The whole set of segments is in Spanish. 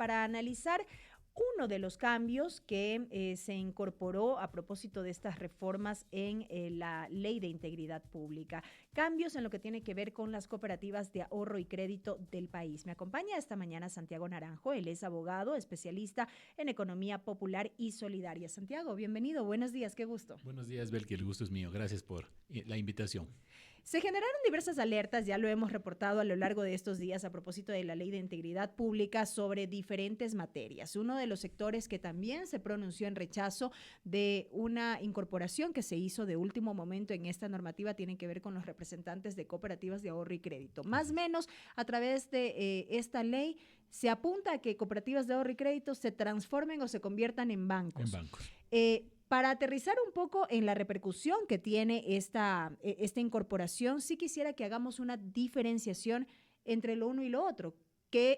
para analizar uno de los cambios que se incorporó a propósito de estas reformas en la Ley de Integridad Pública. Cambios en lo que tiene que ver con las cooperativas de ahorro y crédito del país. Me acompaña esta mañana Santiago Naranjo. Él es abogado, especialista en economía popular y solidaria. Santiago, bienvenido. Buenos días, qué gusto. Buenos días, Belki. El gusto es mío. Gracias por la invitación. Se generaron diversas alertas, ya lo hemos reportado a lo largo de estos días a propósito de la Ley de Integridad Pública sobre diferentes materias. Uno de los sectores que también se pronunció en rechazo de una incorporación que se hizo de último momento en esta normativa tiene que ver con los representantes de cooperativas de ahorro y crédito. Más o menos a través de esta ley se apunta a que cooperativas de ahorro y crédito se transformen o se conviertan en bancos. En bancos. Para aterrizar un poco en la repercusión que tiene esta incorporación, sí quisiera que hagamos una diferenciación entre lo uno y lo otro.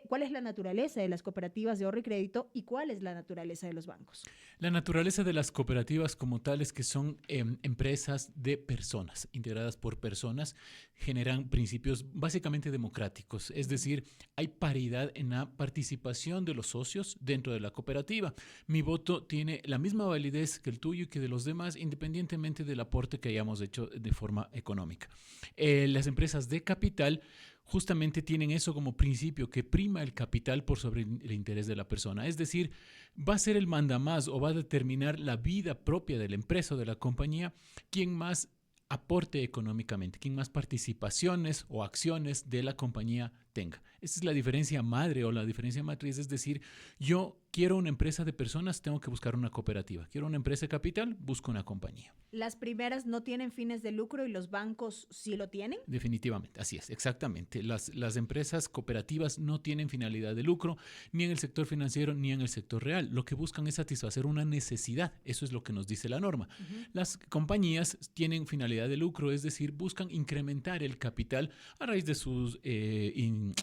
¿Cuál es la naturaleza de las cooperativas de ahorro y crédito y cuál es la naturaleza de los bancos? La naturaleza de las cooperativas como tales, que son empresas de personas, integradas por personas, generan principios básicamente democráticos. Es decir, hay paridad en la participación de los socios dentro de la cooperativa. Mi voto tiene la misma validez que el tuyo y que de los demás, independientemente del aporte que hayamos hecho de forma económica. Las empresas de capital justamente tienen eso como principio, que prima el capital por sobre el interés de la persona. Es decir, va a ser el mandamás o va a determinar la vida propia de la empresa o de la compañía quien más aporte económicamente, quien más participaciones o acciones de la compañía tenga. Esa es la diferencia madre o la diferencia matriz. Es decir, yo quiero una empresa de personas, tengo que buscar una cooperativa. Quiero una empresa de capital, busco una compañía. ¿Las primeras no tienen fines de lucro y los bancos sí lo tienen? Definitivamente, así es, exactamente. Las empresas cooperativas no tienen finalidad de lucro, ni en el sector financiero ni en el sector real. Lo que buscan es satisfacer una necesidad. Eso es lo que nos dice la norma. Las compañías tienen finalidad de lucro, es decir, buscan incrementar el capital a raíz de su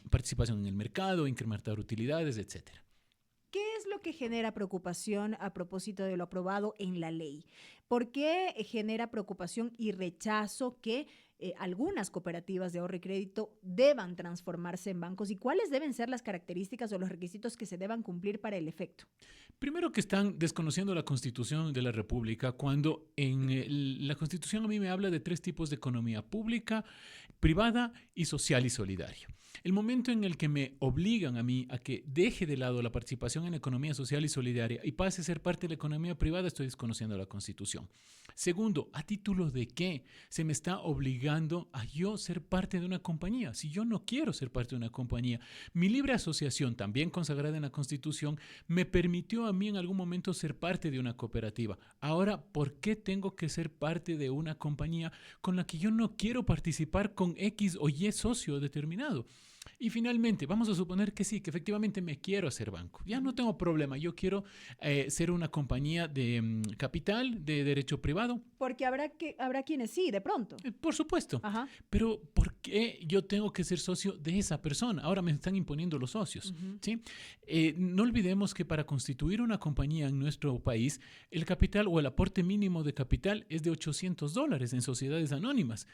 participación en el mercado, incrementar utilidades, etcétera. ¿Qué es lo que genera preocupación a propósito de lo aprobado en la ley? ¿Por qué genera preocupación y rechazo que algunas cooperativas de ahorro y crédito deban transformarse en bancos? ¿Y cuáles deben ser las características o los requisitos que se deban cumplir para el efecto? Primero, que están desconociendo la Constitución de la República, cuando en la Constitución a mí me habla de 3 tipos de economía: pública, privada y social y solidaria. El momento en el que me obligan a mí a que deje de lado la participación en la economía social y solidaria y pase a ser parte de la economía privada, estoy desconociendo la Constitución. Segundo, ¿a título de qué se me está obligando a yo ser parte de una compañía? Si yo no quiero ser parte de una compañía, mi libre asociación, también consagrada en la Constitución, me permitió a mí en algún momento ser parte de una cooperativa. Ahora, ¿por qué tengo que ser parte de una compañía con la que yo no quiero participar con X o Y socio determinado? Y finalmente, vamos a suponer que sí, que efectivamente me quiero hacer banco. Ya no tengo problema, yo quiero ser una compañía de capital, de derecho privado. Porque habrá quienes sí, de pronto. Por supuesto. Ajá. Pero ¿por qué yo tengo que ser socio de esa persona? Ahora me están imponiendo los socios. ¿Sí? No olvidemos que para constituir una compañía en nuestro país, el capital o el aporte mínimo de capital es de $800 en sociedades anónimas.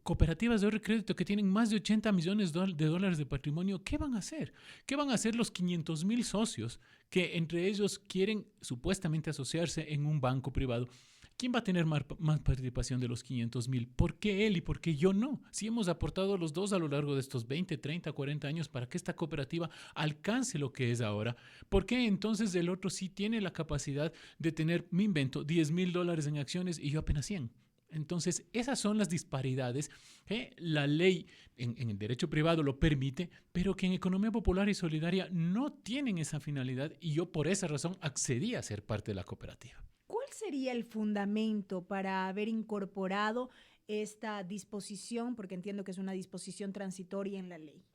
Cooperativas de ahorro y crédito que tienen más de 80 millones de dólares de patrimonio, ¿qué van a hacer? ¿Qué van a hacer los 500,000 socios que entre ellos quieren supuestamente asociarse en un banco privado? ¿Quién va a tener más participación de los 500,000? ¿Por qué él y por qué yo no? Si hemos aportado los dos a lo largo de estos 20, 30, 40 años para que esta cooperativa alcance lo que es ahora, ¿por qué entonces el otro sí tiene la capacidad de tener, me invento, $10,000 en acciones y yo apenas 100? Entonces, esas son las disparidades que la ley en el derecho privado lo permite, pero que en economía popular y solidaria no tienen esa finalidad, y yo por esa razón accedí a ser parte de la cooperativa. ¿Cuál sería el fundamento para haber incorporado esta disposición? Porque entiendo que es una disposición transitoria en la ley.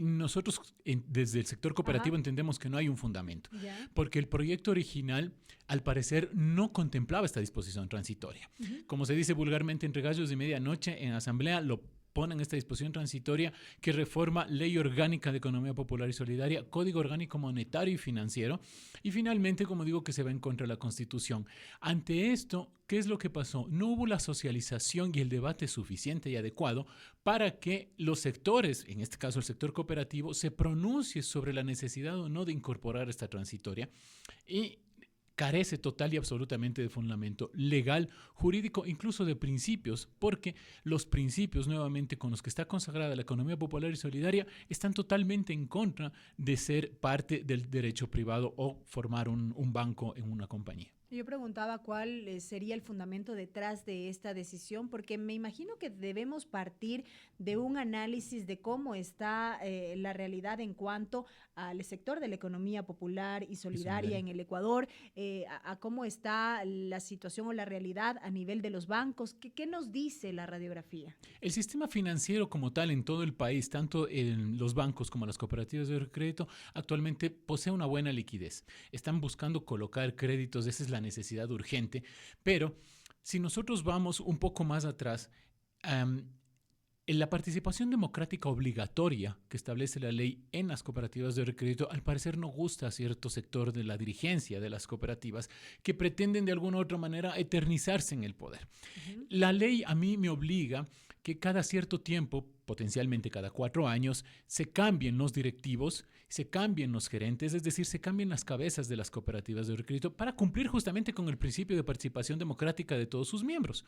Nosotros desde el sector cooperativo entendemos que no hay un fundamento, porque el proyecto original al parecer no contemplaba esta disposición transitoria. Como se dice vulgarmente, entre gallos de medianoche en asamblea lo ponen esta disposición transitoria que reforma Ley Orgánica de Economía Popular y Solidaria, Código Orgánico Monetario y Financiero, y finalmente, como digo, que se va en contra de la Constitución. Ante esto, ¿qué es lo que pasó? No hubo la socialización y el debate suficiente y adecuado para que los sectores, en este caso el sector cooperativo, se pronuncie sobre la necesidad o no de incorporar esta transitoria, y carece total y absolutamente de fundamento legal, jurídico, incluso de principios, porque los principios, nuevamente, con los que está consagrada la economía popular y solidaria, están totalmente en contra de ser parte del derecho privado o formar un banco en una compañía. Yo preguntaba cuál sería el fundamento detrás de esta decisión, porque me imagino que debemos partir de un análisis de cómo está la realidad en cuanto al sector de la economía popular y solidaria en el Ecuador, a cómo está la situación o la realidad a nivel de los bancos. ¿Qué nos dice la radiografía? El sistema financiero como tal en todo el país, tanto en los bancos como las cooperativas de crédito, actualmente posee una buena liquidez. Están buscando colocar créditos, esa es la necesidad urgente, pero si nosotros vamos un poco más atrás, en la participación democrática obligatoria que establece la ley en las cooperativas de crédito, al parecer no gusta a cierto sector de la dirigencia de las cooperativas que pretenden de alguna u otra manera eternizarse en el poder. La ley a mí me obliga que cada cierto tiempo, potencialmente cada 4 años, se cambien los directivos, se cambien los gerentes, es decir, se cambien las cabezas de las cooperativas de crédito para cumplir justamente con el principio de participación democrática de todos sus miembros.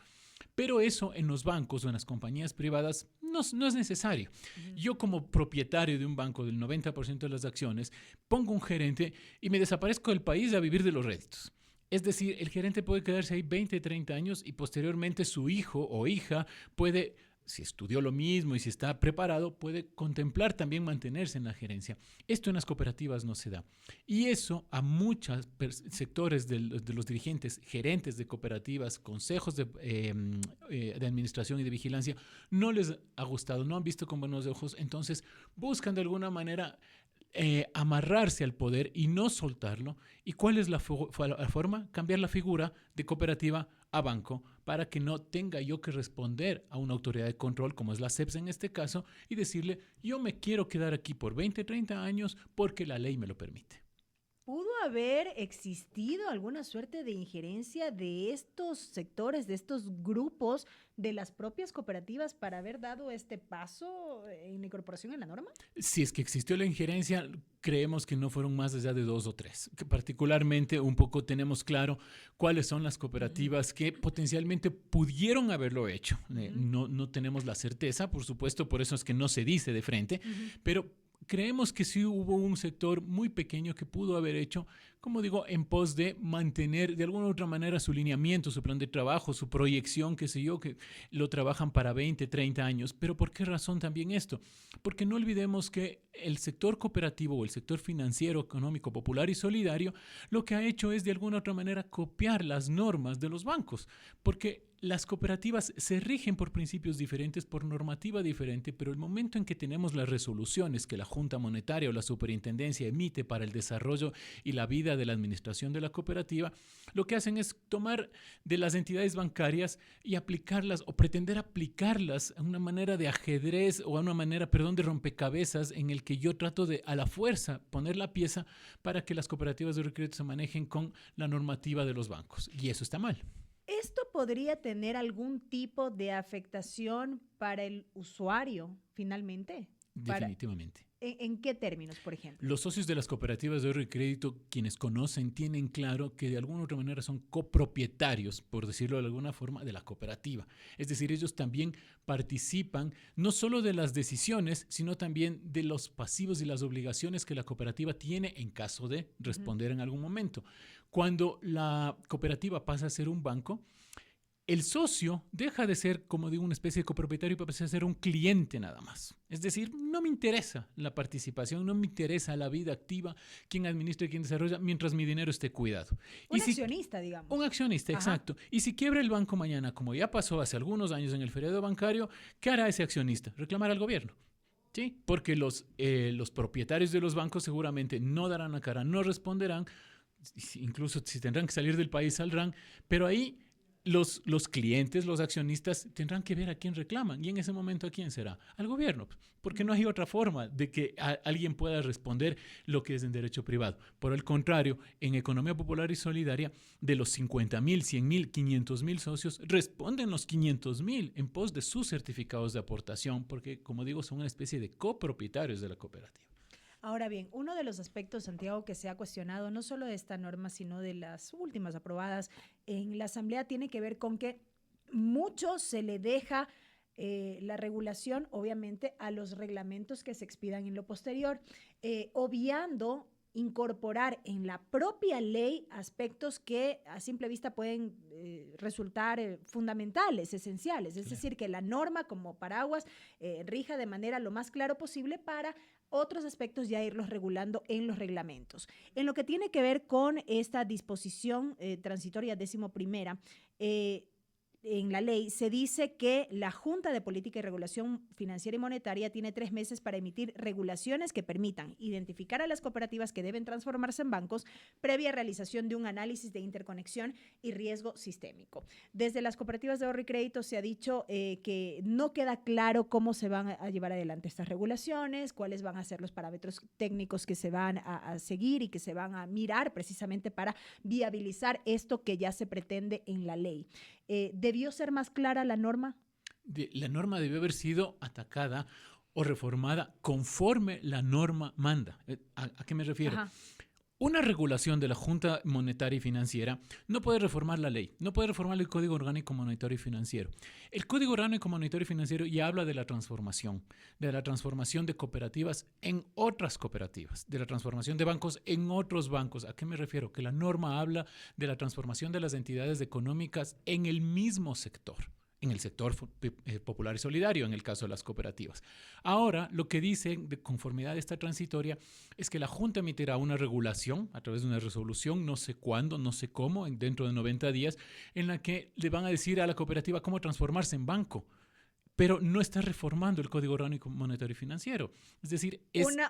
Pero eso en los bancos o en las compañías privadas no es necesario. Yo como propietario de un banco del 90% de las acciones, pongo un gerente y me desaparezco del país a vivir de los réditos. Es decir, el gerente puede quedarse ahí 20, 30 años y posteriormente su hijo o hija puede, si estudió lo mismo y si está preparado, puede contemplar también mantenerse en la gerencia. Esto en las cooperativas no se da. Y eso a muchos sectores de los dirigentes, gerentes de cooperativas, consejos de administración y de vigilancia, no les ha gustado, no han visto con buenos ojos, entonces buscan de alguna manera amarrarse al poder y no soltarlo. ¿Y cuál es la forma? Cambiar la figura de cooperativa a banco para que no tenga yo que responder a una autoridad de control como es la CEPS en este caso y decirle yo me quiero quedar aquí por 20, 30 años porque la ley me lo permite. ¿Pudo haber existido alguna suerte de injerencia de estos sectores, de estos grupos, de las propias cooperativas para haber dado este paso en la incorporación en la norma? Si es que existió la injerencia, creemos que no fueron más allá de 2 o 3. Que particularmente un poco tenemos claro cuáles son las cooperativas que potencialmente pudieron haberlo hecho. No tenemos la certeza, por supuesto, por eso es que no se dice de frente, pero creemos que sí hubo un sector muy pequeño que pudo haber hecho, como digo, en pos de mantener de alguna u otra manera su lineamiento, su plan de trabajo, su proyección, qué sé yo, que lo trabajan para 20, 30 años. ¿Pero por qué razón también esto? Porque no olvidemos que el sector cooperativo o el sector financiero, económico, popular y solidario, lo que ha hecho es de alguna u otra manera copiar las normas de los bancos, porque las cooperativas se rigen por principios diferentes, por normativa diferente, pero el momento en que tenemos las resoluciones que la Junta Monetaria o la Superintendencia emite para el desarrollo y la vida de la administración de la cooperativa, lo que hacen es tomar de las entidades bancarias y aplicarlas o pretender aplicarlas a una manera de ajedrez o a una manera, de rompecabezas en el que yo trato de a la fuerza poner la pieza para que las cooperativas de crédito se manejen con la normativa de los bancos. Y eso está mal. ¿Esto podría tener algún tipo de afectación para el usuario finalmente? Definitivamente. ¿En qué términos, por ejemplo? Los socios de las cooperativas de ahorro y crédito, quienes conocen, tienen claro que de alguna u otra manera son copropietarios, por decirlo de alguna forma, de la cooperativa. Es decir, ellos también participan no solo de las decisiones, sino también de los pasivos y las obligaciones que la cooperativa tiene en caso de responder en algún momento. Cuando la cooperativa pasa a ser un banco, el socio deja de ser, como digo, una especie de copropietario y pasa a ser un cliente nada más. Es decir, no me interesa la participación, no me interesa la vida activa, quién administra y quién desarrolla, mientras mi dinero esté cuidado. Un accionista, digamos. Un accionista, exacto. Y si quiebra el banco mañana, como ya pasó hace algunos años en el feriado bancario, ¿qué hará ese accionista? Reclamar al gobierno. ¿Sí? Porque los propietarios de los bancos seguramente no darán la cara, no responderán, incluso si tendrán que salir del país saldrán, pero ahí los clientes, los accionistas tendrán que ver a quién reclaman y en ese momento ¿a quién será? Al gobierno, porque no hay otra forma de que alguien pueda responder lo que es en derecho privado. Por el contrario, en economía popular y solidaria, de los 50,000, 100,000, 500,000 socios, responden los 500,000 en pos de sus certificados de aportación, porque como digo, son una especie de copropietarios de la cooperativa. Ahora bien, uno de los aspectos, Santiago, que se ha cuestionado, no solo de esta norma, sino de las últimas aprobadas en la Asamblea, tiene que ver con que mucho se le deja la regulación, obviamente, a los reglamentos que se expidan en lo posterior, obviando incorporar en la propia ley aspectos que a simple vista pueden resultar fundamentales, esenciales. Es decir, que la norma como paraguas rija de manera lo más claro posible para otros aspectos ya irlos regulando en los reglamentos. En lo que tiene que ver con esta disposición transitoria 11ª, en la ley se dice que la Junta de Política y Regulación Financiera y Monetaria tiene 3 meses para emitir regulaciones que permitan identificar a las cooperativas que deben transformarse en bancos previa realización de un análisis de interconexión y riesgo sistémico. Desde las cooperativas de ahorro y crédito se ha dicho que no queda claro cómo se van a llevar adelante estas regulaciones, cuáles van a ser los parámetros técnicos que se van a seguir y que se van a mirar precisamente para viabilizar esto que ya se pretende en la ley. ¿Debió ser más clara la norma? La norma debió haber sido atacada o reformada conforme la norma manda. ¿A qué me refiero? Ajá. Una regulación de la Junta Monetaria y Financiera no puede reformar la ley, no puede reformar el Código Orgánico Monetario y Financiero. El Código Orgánico Monetario y Financiero ya habla de la transformación de cooperativas en otras cooperativas, de la transformación de bancos en otros bancos. ¿A qué me refiero? Que la norma habla de la transformación de las entidades económicas en el mismo sector. En el sector popular y solidario, en el caso de las cooperativas. Ahora, lo que dice, de conformidad a esta transitoria, es que la Junta emitirá una regulación a través de una resolución, no sé cuándo, no sé cómo, dentro de 90 días, en la que le van a decir a la cooperativa cómo transformarse en banco. Pero no está reformando el Código Orgánico Monetario y Financiero. Es decir,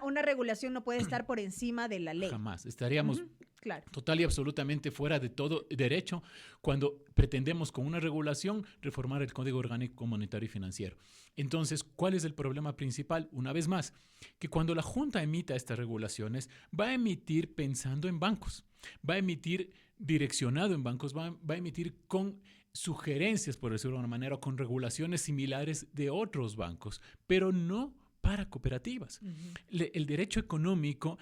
una regulación no puede estar por encima de la ley. Jamás. Estaríamos claro, total y absolutamente fuera de todo derecho cuando pretendemos con una regulación reformar el Código Orgánico Monetario y Financiero. Entonces, ¿cuál es el problema principal? Una vez más, que cuando la Junta emita estas regulaciones, va a emitir pensando en bancos, va a emitir direccionado en bancos, va a emitir con sugerencias, por decirlo de alguna manera, con regulaciones similares de otros bancos, pero no para cooperativas. El derecho económico,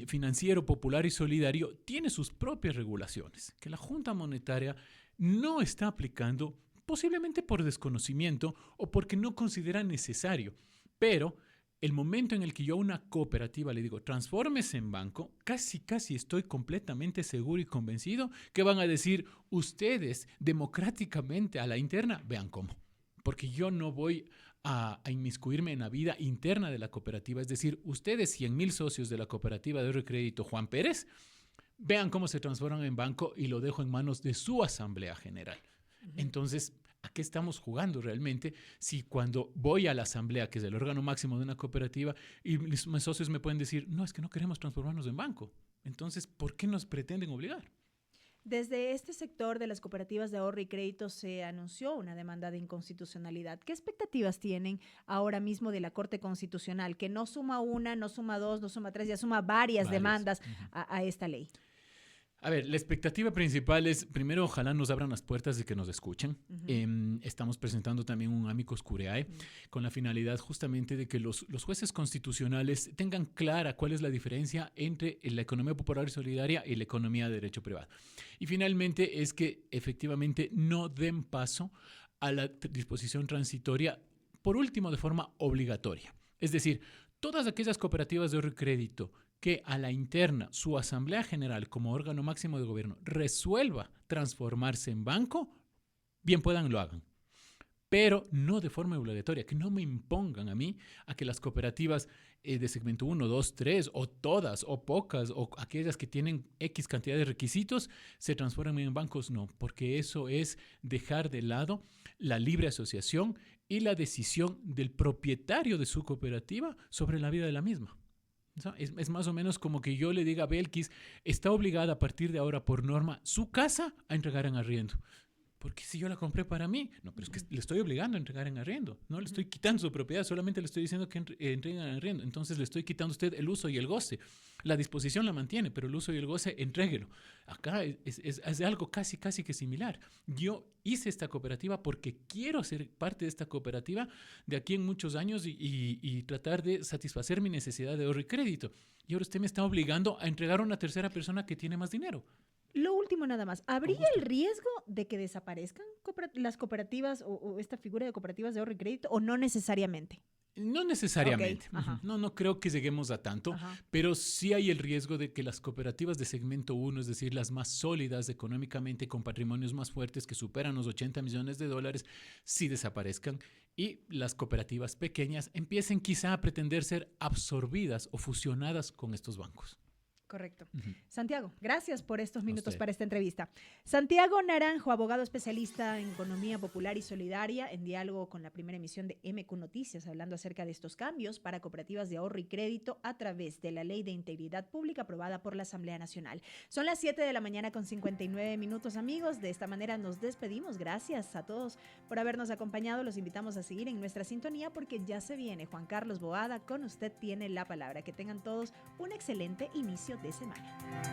financiero, popular y solidario tiene sus propias regulaciones que la Junta Monetaria no está aplicando, posiblemente por desconocimiento o porque no considera necesario. Pero el momento en el que yo a una cooperativa le digo, transfórmese en banco, casi estoy completamente seguro y convencido que van a decir, ustedes democráticamente a la interna, vean cómo. Porque yo no voy a inmiscuirme en la vida interna de la cooperativa. Es decir, ustedes 100,000 socios de la cooperativa de ahorro y crédito Juan Pérez, vean cómo se transforman en banco y lo dejo en manos de su asamblea general. Entonces, ¿a qué estamos jugando realmente si cuando voy a la asamblea, que es el órgano máximo de una cooperativa, y mis socios me pueden decir, no, es que no queremos transformarnos en banco? Entonces, ¿por qué nos pretenden obligar? Desde este sector de las cooperativas de ahorro y crédito se anunció una demanda de inconstitucionalidad. ¿Qué expectativas tienen ahora mismo de la Corte Constitucional, que no suma una, no suma dos, no suma tres, ya suma varias demandas a esta ley? A ver, la expectativa principal es, primero, ojalá nos abran las puertas y que nos escuchen. Estamos presentando también un amicus curiae con la finalidad justamente de que los jueces constitucionales tengan clara cuál es la diferencia entre la economía popular y solidaria y la economía de derecho privado. Y finalmente es que efectivamente no den paso a la disposición transitoria, por último, de forma obligatoria. Es decir, todas aquellas cooperativas de ahorro y crédito que a la interna su Asamblea General como órgano máximo de gobierno resuelva transformarse en banco, bien puedan lo hagan. Pero no de forma obligatoria, que no me impongan a mí a que las cooperativas de segmento 1, 2, 3, o todas, o pocas, o aquellas que tienen X cantidad de requisitos, se transformen en bancos. No, porque eso es dejar de lado la libre asociación y la decisión del propietario de su cooperativa sobre la vida de la misma. Es más o menos como que yo le diga a Belkis, está obligada a partir de ahora por norma su casa a entregar en arriendo. porque si yo la compré para mí, no, pero es que le estoy obligando a entregar en arriendo, no le estoy quitando su propiedad, solamente le estoy diciendo que entreguen en arriendo, entonces le estoy quitando a usted el uso y el goce. La disposición la mantiene, pero el uso y el goce, entréguelo. Acá es algo casi que similar. Yo hice esta cooperativa porque quiero ser parte de esta cooperativa de aquí en muchos años y tratar de satisfacer mi necesidad de ahorro y crédito. Y ahora usted me está obligando a entregar a una tercera persona que tiene más dinero. Lo último nada más, ¿habría el riesgo de que desaparezcan las cooperativas o esta figura de cooperativas de ahorro y crédito o no necesariamente? No necesariamente. Okay. No creo que lleguemos a tanto, pero sí hay el riesgo de que las cooperativas de segmento 1, es decir, las más sólidas económicamente, con patrimonios más fuertes que superan los 80 millones de dólares, sí desaparezcan y las cooperativas pequeñas empiecen quizá a pretender ser absorbidas o fusionadas con estos bancos. Correcto. Santiago, gracias por estos minutos para esta entrevista. Santiago Naranjo, abogado especialista en economía popular y solidaria, en diálogo con la primera emisión de MQ Noticias, hablando acerca de estos cambios para cooperativas de ahorro y crédito a través de la Ley de Integridad Pública aprobada por la Asamblea Nacional. Son las 7 de la mañana con 59 minutos, amigos. De esta manera nos despedimos. Gracias a todos por habernos acompañado. Los invitamos a seguir en nuestra sintonía porque ya se viene Juan Carlos Boada con Usted Tiene la Palabra. Que tengan todos un excelente inicio de semana.